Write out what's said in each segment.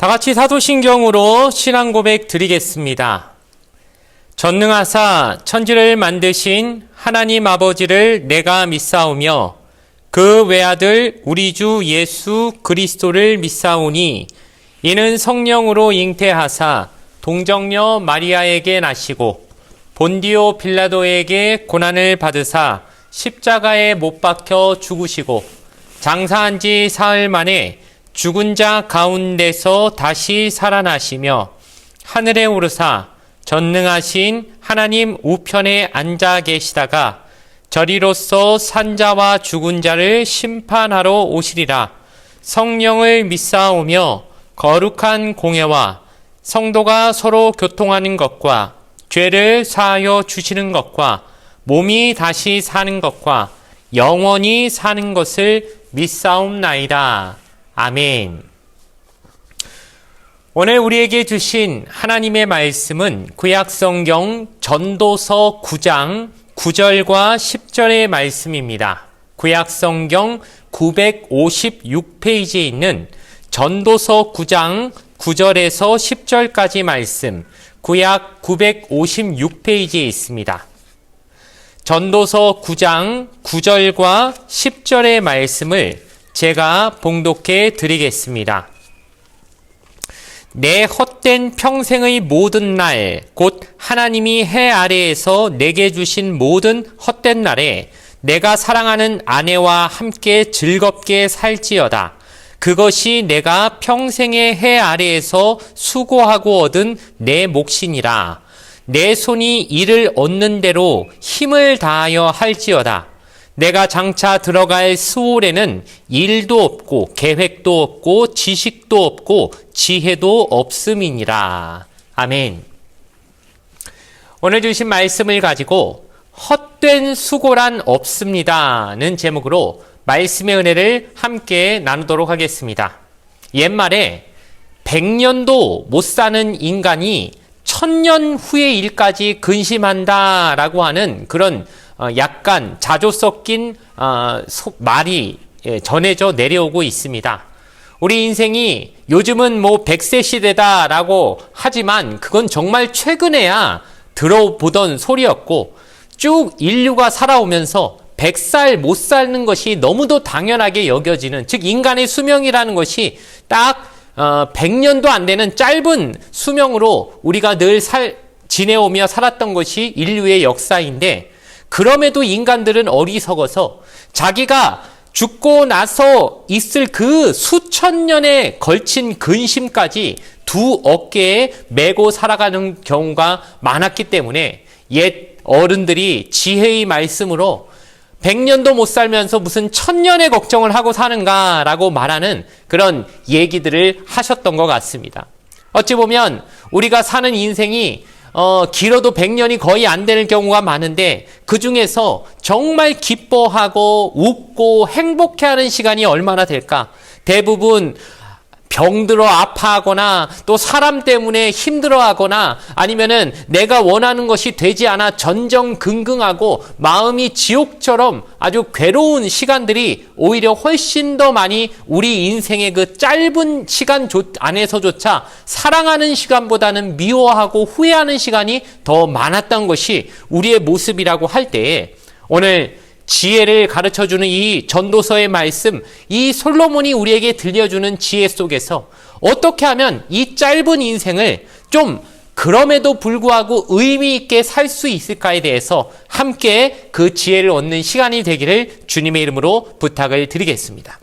다 같이 사도신경으로 신앙 고백 드리겠습니다. 전능하사 천지를 만드신 하나님 아버지를 내가 믿사오며 그 외아들 우리 주 예수 그리스도를 믿사오니 이는 성령으로 잉태하사 동정녀 마리아에게 나시고 본디오 빌라도에게 고난을 받으사 십자가에 못 박혀 죽으시고 장사한 지 사흘 만에 죽은 자 가운데서 다시 살아나시며 하늘에 오르사 전능하신 하나님 우편에 앉아 계시다가 저리로서 산자와 죽은 자를 심판하러 오시리라. 성령을 믿사오며 거룩한 공예와 성도가 서로 교통하는 것과 죄를 사하여 주시는 것과 몸이 다시 사는 것과 영원히 사는 것을 믿사옵나이다. 아멘. 오늘 우리에게 주신 하나님의 말씀은 구약성경 전도서 9장 9절과 10절의 말씀입니다. 구약성경 956페이지에 있는 전도서 9장 9절에서 10절까지 말씀, 구약 956페이지에 있습니다. 전도서 9장 9절과 10절의 말씀을 제가 봉독해 드리겠습니다. 내 헛된 평생의 모든 날, 곧 하나님이 해 아래에서 내게 주신 모든 헛된 날에 내가 사랑하는 아내와 함께 즐겁게 살지어다. 그것이 내가 평생의 해 아래에서 수고하고 얻은 내 몫이니라. 내 손이 이를 얻는 대로 힘을 다하여 할지어다. 내가 장차 들어갈 스올에는 일도 없고 계획도 없고 지식도 없고 지혜도 없음이니라. 아멘. 오늘 주신 말씀을 가지고 헛된 수고란 없습니다는 제목으로 말씀의 은혜를 함께 나누도록 하겠습니다. 옛말에 100년도 못 사는 인간이 1000년 후의 일까지 근심한다라고 하는 그런 약간 자조 섞인 말이 전해져 내려오고 있습니다. 우리 인생이 요즘은 100세 시대다라고 하지만 그건 정말 최근에야 들어보던 소리였고 쭉 인류가 살아오면서 100살 못 사는 것이 너무도 당연하게 여겨지는, 즉 인간의 수명이라는 것이 딱 100년도 안 되는 짧은 수명으로 우리가 늘 지내오며 살았던 것이 인류의 역사인데, 그럼에도 인간들은 어리석어서 자기가 죽고 나서 있을 그 수천 년에 걸친 근심까지 두 어깨에 메고 살아가는 경우가 많았기 때문에 옛 어른들이 지혜의 말씀으로 100년도 못 살면서 무슨 1000년의 걱정을 하고 사는가라고 말하는 그런 얘기들을 하셨던 것 같습니다. 어찌 보면 우리가 사는 인생이 길어도 100년이 거의 안 되는 경우가 많은데 그 중에서 정말 기뻐하고 웃고 행복해하는 시간이 얼마나 될까? 대부분 병들어 아파하거나 또 사람 때문에 힘들어하거나 아니면은 내가 원하는 것이 되지 않아 전전긍긍하고 마음이 지옥처럼 아주 괴로운 시간들이 오히려 훨씬 더 많이 우리 인생의 그 짧은 시간 안에서조차 사랑하는 시간보다는 미워하고 후회하는 시간이 더 많았던 것이 우리의 모습이라고 할 때에 오늘 지혜를 가르쳐주는 이 전도서의 말씀, 이 솔로몬이 우리에게 들려주는 지혜 속에서 어떻게 하면 이 짧은 인생을 좀 그럼에도 불구하고 의미 있게 살 수 있을까에 대해서 함께 그 지혜를 얻는 시간이 되기를 주님의 이름으로 부탁을 드리겠습니다.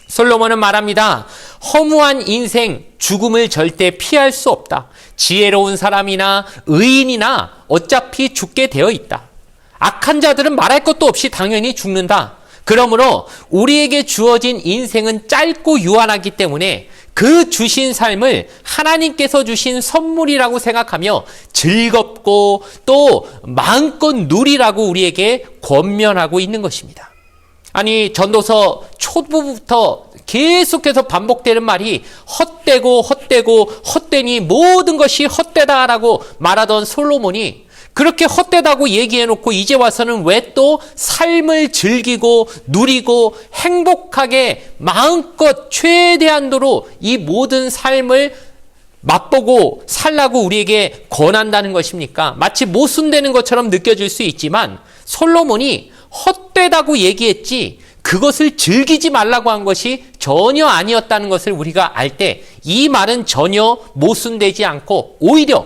솔로몬은 말합니다. 허무한 인생, 죽음을 절대 피할 수 없다. 지혜로운 사람이나 의인이나 어차피 죽게 되어 있다. 악한 자들은 말할 것도 없이 당연히 죽는다. 그러므로 우리에게 주어진 인생은 짧고 유한하기 때문에 그 주신 삶을 하나님께서 주신 선물이라고 생각하며 즐겁고 또 마음껏 누리라고 우리에게 권면하고 있는 것입니다. 아니, 전도서 초부부터 계속해서 반복되는 말이 헛되고 헛되고 헛되니 모든 것이 헛되다라고 말하던 솔로몬이 그렇게 헛되다고 얘기해놓고 이제 와서는 왜 또 삶을 즐기고 누리고 행복하게 마음껏 최대한도로 이 모든 삶을 맛보고 살라고 우리에게 권한다는 것입니까? 마치 모순되는 것처럼 느껴질 수 있지만 솔로몬이 헛되다고 얘기했지 그것을 즐기지 말라고 한 것이 전혀 아니었다는 것을 우리가 알 때 이 말은 전혀 모순되지 않고 오히려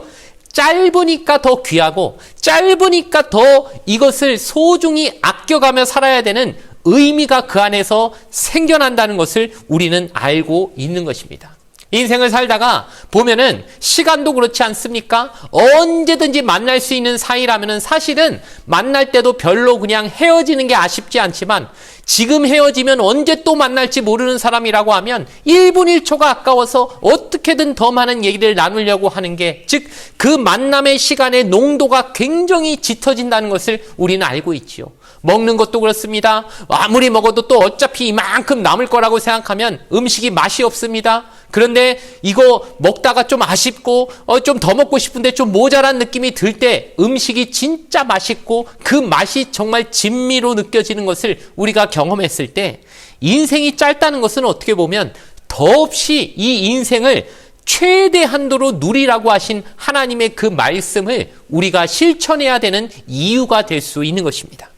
짧으니까 더 귀하고 짧으니까 더 이것을 소중히 아껴가며 살아야 되는 의미가 그 안에서 생겨난다는 것을 우리는 알고 있는 것입니다. 인생을 살다가 보면은 시간도 그렇지 않습니까? 언제든지 만날 수 있는 사이라면은 사실은 만날 때도 별로 그냥 헤어지는 게 아쉽지 않지만 지금 헤어지면 언제 또 만날지 모르는 사람이라고 하면 1분 1초가 아까워서 어떻게든 더 많은 얘기를 나누려고 하는 게 즉 그 만남의 시간의 농도가 굉장히 짙어진다는 것을 우리는 알고 있지요. 먹는 것도 그렇습니다. 아무리 먹어도 또 어차피 이만큼 남을 거라고 생각하면 음식이 맛이 없습니다. 그런데 이거 먹다가 좀 아쉽고 좀 더 먹고 싶은데 좀 모자란 느낌이 들 때 음식이 진짜 맛있고 그 맛이 정말 진미로 느껴지는 것을 우리가 경험했을 때 인생이 짧다는 것은 어떻게 보면 더없이 이 인생을 최대한도로 누리라고 하신 하나님의 그 말씀을 우리가 실천해야 되는 이유가 될 수 있는 것입니다.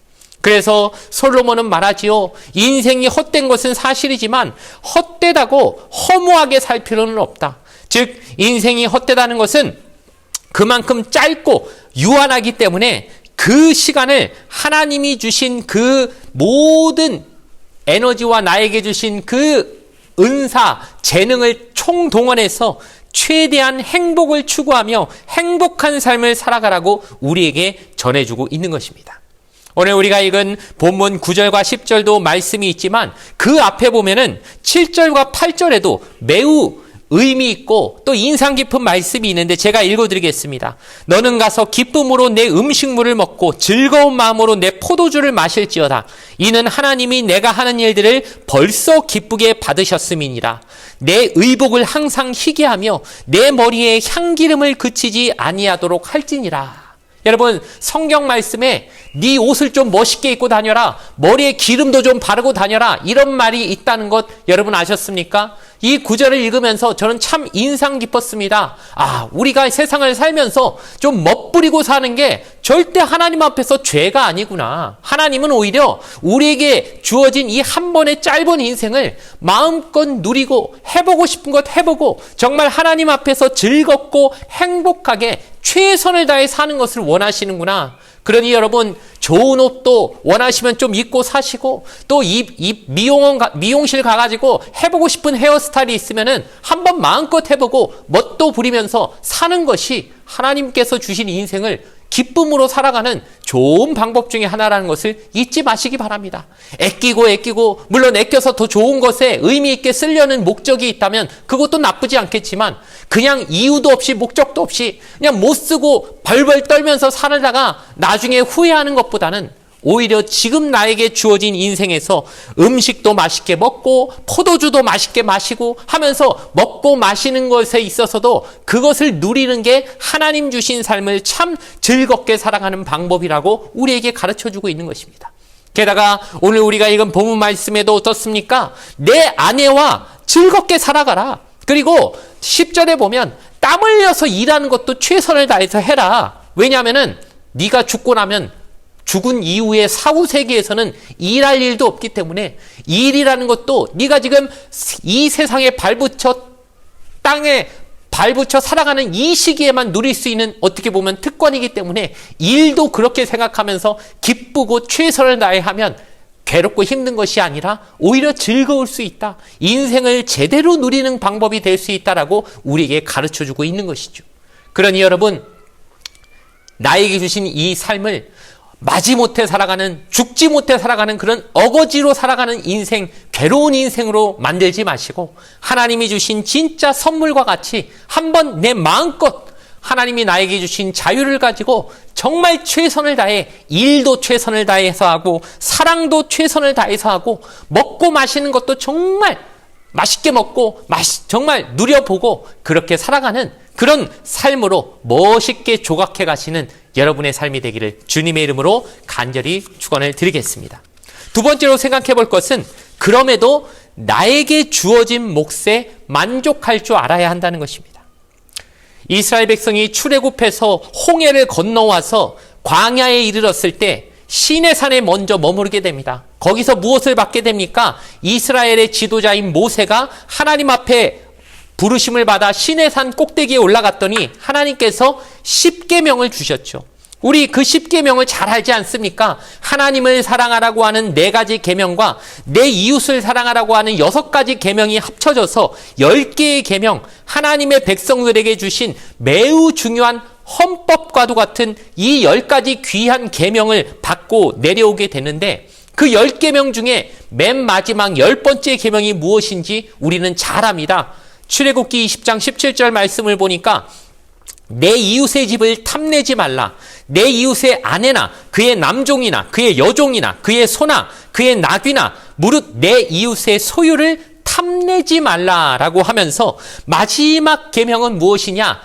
그래서 솔로몬은 말하지요. 인생이 헛된 것은 사실이지만 헛되다고 허무하게 살 필요는 없다. 즉 인생이 헛되다는 것은 그만큼 짧고 유한하기 때문에 그 시간을 하나님이 주신 그 모든 에너지와 나에게 주신 그 은사, 재능을 총동원해서 최대한 행복을 추구하며 행복한 삶을 살아가라고 우리에게 전해주고 있는 것입니다. 오늘 우리가 읽은 본문 9절과 10절도 말씀이 있지만 그 앞에 보면은 7절과 8절에도 매우 의미 있고 또 인상 깊은 말씀이 있는데 제가 읽어드리겠습니다. 너는 가서 기쁨으로 내 음식물을 먹고 즐거운 마음으로 내 포도주를 마실지어다. 이는 하나님이 내가 하는 일들을 벌써 기쁘게 받으셨음이니라. 내 의복을 항상 희게 하며 내 머리에 향기름을 그치지 아니하도록 할지니라. 여러분 성경 말씀에 네 옷을 좀 멋있게 입고 다녀라, 머리에 기름도 좀 바르고 다녀라, 이런 말이 있다는 것 여러분 아셨습니까? 이 구절을 읽으면서 저는 참 인상 깊었습니다. 우리가 세상을 살면서 좀 멋부리고 사는 게 절대 하나님 앞에서 죄가 아니구나. 하나님은 오히려 우리에게 주어진 이 한 번의 짧은 인생을 마음껏 누리고 해보고 싶은 것 해보고 정말 하나님 앞에서 즐겁고 행복하게 최선을 다해 사는 것을 원하시는구나. 그러니 여러분 좋은 옷도 원하시면 좀 입고 사시고 또 미용실 가가지고 해보고 싶은 헤어스타일이 있으면은 한번 마음껏 해보고 멋도 부리면서 사는 것이 하나님께서 주신 인생을 기쁨으로 살아가는 좋은 방법 중에 하나라는 것을 잊지 마시기 바랍니다. 애끼고 물론 애껴서 더 좋은 것에 의미 있게 쓰려는 목적이 있다면 그것도 나쁘지 않겠지만 그냥 이유도 없이 목적도 없이 그냥 못 쓰고 벌벌 떨면서 살다가 나중에 후회하는 것보다는 오히려 지금 나에게 주어진 인생에서 음식도 맛있게 먹고 포도주도 맛있게 마시고 하면서 먹고 마시는 것에 있어서도 그것을 누리는 게 하나님 주신 삶을 참 즐겁게 살아가는 방법이라고 우리에게 가르쳐주고 있는 것입니다. 게다가 오늘 우리가 읽은 본문 말씀에도 어떻습니까? 내 아내와 즐겁게 살아가라. 그리고 10절에 보면 땀 흘려서 일하는 것도 최선을 다해서 해라. 왜냐하면은 네가 죽고 나면 죽은 이후에 사후 세계에서는 일할 일도 없기 때문에 일이라는 것도 네가 지금 이 세상에 땅에 발붙여 살아가는 이 시기에만 누릴 수 있는 어떻게 보면 특권이기 때문에 일도 그렇게 생각하면서 기쁘고 최선을 다해 하면 괴롭고 힘든 것이 아니라 오히려 즐거울 수 있다. 인생을 제대로 누리는 방법이 될 수 있다라고 우리에게 가르쳐주고 있는 것이죠. 그러니 여러분 나에게 주신 이 삶을 마지못해 살아가는 죽지 못해 살아가는 그런 어거지로 살아가는 인생, 괴로운 인생으로 만들지 마시고 하나님이 주신 진짜 선물과 같이 한번 내 마음껏 하나님이 나에게 주신 자유를 가지고 정말 최선을 다해 일도 최선을 다해서 하고 사랑도 최선을 다해서 하고 먹고 마시는 것도 정말 맛있게 먹고 정말 누려보고 그렇게 살아가는 그런 삶으로 멋있게 조각해 가시는 여러분의 삶이 되기를 주님의 이름으로 간절히 축원을 드리겠습니다. 두 번째로 생각해 볼 것은 그럼에도 나에게 주어진 몫에 만족할 줄 알아야 한다는 것입니다. 이스라엘 백성이 출애굽해서 홍해를 건너와서 광야에 이르렀을 때 시내산에 먼저 머무르게 됩니다. 거기서 무엇을 받게 됩니까? 이스라엘의 지도자인 모세가 하나님 앞에 부르심을 받아 시내산 꼭대기에 올라갔더니 하나님께서 10계명을 주셨죠. 우리 그 10계명을 잘 알지 않습니까? 하나님을 사랑하라고 하는 4가지 계명과 내 이웃을 사랑하라고 하는 6가지 계명이 합쳐져서 10개의 계명, 하나님의 백성들에게 주신 매우 중요한 헌법과도 같은 이 10가지 귀한 계명을 받고 내려오게 되는데 그 10계명 중에 맨 마지막 10번째 계명이 무엇인지 우리는 잘 압니다. 출애굽기 20장 17절 말씀을 보니까 내 이웃의 집을 탐내지 말라. 내 이웃의 아내나 그의 남종이나 그의 여종이나 그의 소나 그의 나귀나 무릇 내 이웃의 소유를 탐내지 말라라고 하면서 마지막 계명은 무엇이냐?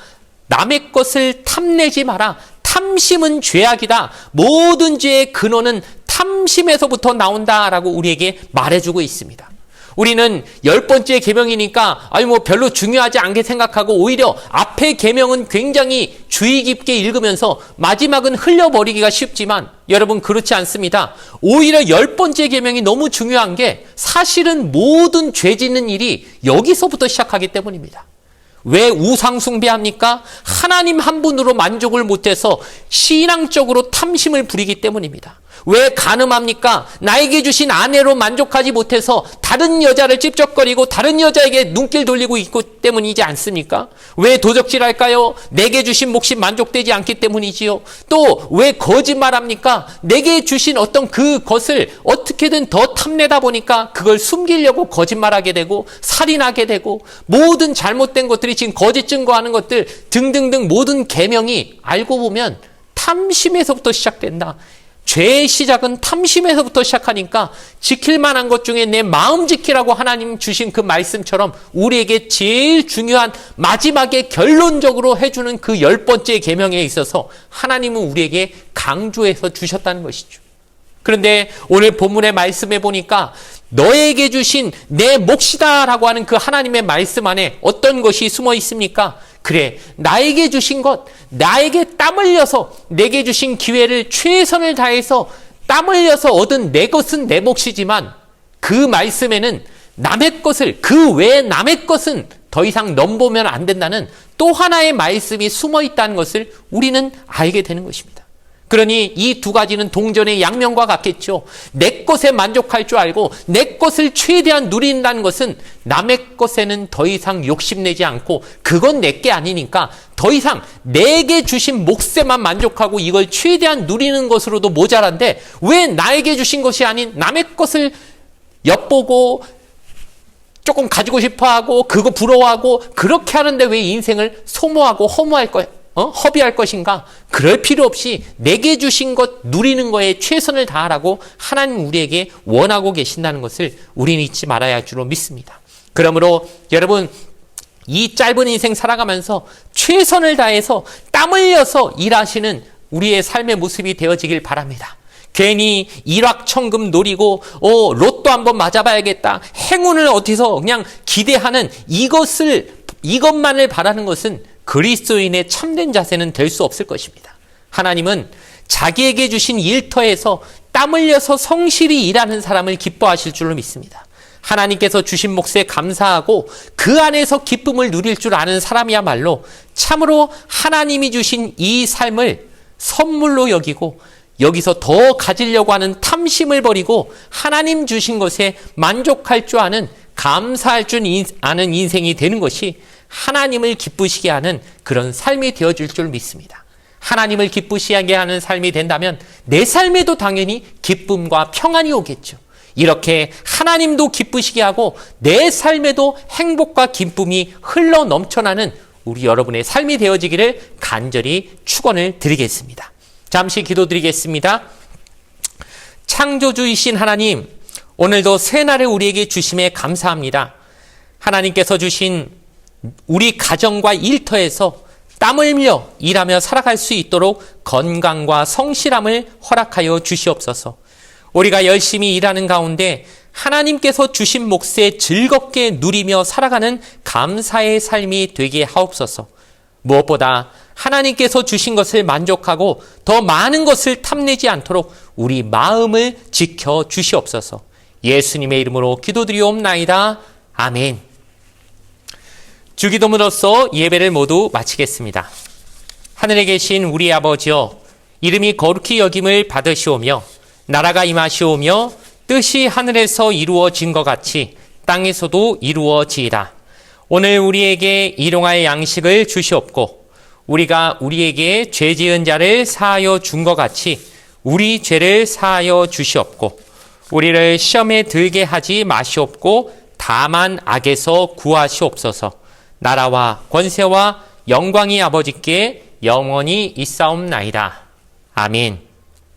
남의 것을 탐내지 마라. 탐심은 죄악이다. 모든 죄의 근원은 탐심에서부터 나온다라고 우리에게 말해주고 있습니다. 우리는 10번째 계명이니까 별로 중요하지 않게 생각하고 오히려 앞의 계명은 굉장히 주의 깊게 읽으면서 마지막은 흘려버리기가 쉽지만 여러분 그렇지 않습니다. 오히려 10번째 계명이 너무 중요한 게 사실은 모든 죄 짓는 일이 여기서부터 시작하기 때문입니다. 왜 우상 숭배합니까? 하나님 한 분으로 만족을 못해서 신앙적으로 탐심을 부리기 때문입니다. 왜 간음합니까? 나에게 주신 아내로 만족하지 못해서 다른 여자를 찝쩍거리고 다른 여자에게 눈길 돌리고 있기 때문이지 않습니까? 왜 도적질할까요? 내게 주신 몫이 만족되지 않기 때문이지요. 또 왜 거짓말합니까? 내게 주신 어떤 그것을 어떻게든 더 탐내다 보니까 그걸 숨기려고 거짓말하게 되고 살인하게 되고 모든 잘못된 것들이 지금 거짓 증거하는 것들 등등등 모든 계명이 알고 보면 탐심에서부터 시작된다. 죄의 시작은 탐심에서부터 시작하니까 지킬 만한 것 중에 내 마음 지키라고 하나님 주신 그 말씀처럼 우리에게 제일 중요한 마지막에 결론적으로 해주는 그 10번째 계명에 있어서 하나님은 우리에게 강조해서 주셨다는 것이죠. 그런데 오늘 본문의 말씀에 보니까 너에게 주신 내 몫이다 라고 하는 그 하나님의 말씀 안에 어떤 것이 숨어 있습니까? 그래, 나에게 주신 것, 나에게 땀 흘려서 내게 주신 기회를 최선을 다해서 땀 흘려서 얻은 내 것은 내 몫이지만 그 말씀에는 남의 것을, 그 외에 남의 것은 더 이상 넘보면 안 된다는 또 하나의 말씀이 숨어 있다는 것을 우리는 알게 되는 것입니다. 그러니 이 두 가지는 동전의 양면과 같겠죠. 내 것에 만족할 줄 알고 내 것을 최대한 누린다는 것은 남의 것에는 더 이상 욕심내지 않고 그건 내게 아니니까 더 이상 내게 주신 몫에만 만족하고 이걸 최대한 누리는 것으로도 모자란데 왜 나에게 주신 것이 아닌 남의 것을 엿보고 조금 가지고 싶어하고 그거 부러워하고 그렇게 하는데 왜 인생을 소모하고 허무할 거야? 허비할 것인가? 그럴 필요 없이 내게 주신 것 누리는 거에 최선을 다하라고 하나님 우리에게 원하고 계신다는 것을 우리는 잊지 말아야 할 줄로 믿습니다. 그러므로 여러분 이 짧은 인생 살아가면서 최선을 다해서 땀 흘려서 일하시는 우리의 삶의 모습이 되어지길 바랍니다. 괜히 일확천금 노리고 로또 한번 맞아봐야겠다. 행운을 어디서 그냥 기대하는 이것만을 바라는 것은 그리스도인의 참된 자세는 될 수 없을 것입니다. 하나님은 자기에게 주신 일터에서 땀 흘려서 성실히 일하는 사람을 기뻐하실 줄로 믿습니다. 하나님께서 주신 몫에 감사하고 그 안에서 기쁨을 누릴 줄 아는 사람이야말로 참으로 하나님이 주신 이 삶을 선물로 여기고 여기서 더 가지려고 하는 탐심을 버리고 하나님 주신 것에 만족할 줄 아는 감사할 줄 아는 인생이 되는 것이 하나님을 기쁘시게 하는 그런 삶이 되어줄 줄 믿습니다. 하나님을 기쁘시게 하는 삶이 된다면 내 삶에도 당연히 기쁨과 평안이 오겠죠. 이렇게 하나님도 기쁘시게 하고 내 삶에도 행복과 기쁨이 흘러 넘쳐나는 우리 여러분의 삶이 되어지기를 간절히 축원을 드리겠습니다. 잠시 기도드리겠습니다. 창조주이신 하나님, 오늘도 새날을 우리에게 주심에 감사합니다. 하나님께서 주신 우리 가정과 일터에서 땀 흘려 일하며 살아갈 수 있도록 건강과 성실함을 허락하여 주시옵소서. 우리가 열심히 일하는 가운데 하나님께서 주신 몫에 즐겁게 누리며 살아가는 감사의 삶이 되게 하옵소서. 무엇보다 하나님께서 주신 것을 만족하고 더 많은 것을 탐내지 않도록 우리 마음을 지켜 주시옵소서. 예수님의 이름으로 기도드리옵나이다. 아멘. 주기도문으로서 예배를 모두 마치겠습니다. 하늘에 계신 우리 아버지여, 이름이 거룩히 여김을 받으시오며 나라가 임하시오며 뜻이 하늘에서 이루어진 것 같이 땅에서도 이루어지이다. 오늘 우리에게 일용할 양식을 주시옵고 우리가 우리에게 죄 지은 자를 사하여 준 것 같이 우리 죄를 사하여 주시옵고 우리를 시험에 들게 하지 마시옵고 다만 악에서 구하시옵소서. 나라와 권세와 영광이 아버지께 영원히 있사옵나이다. 아멘.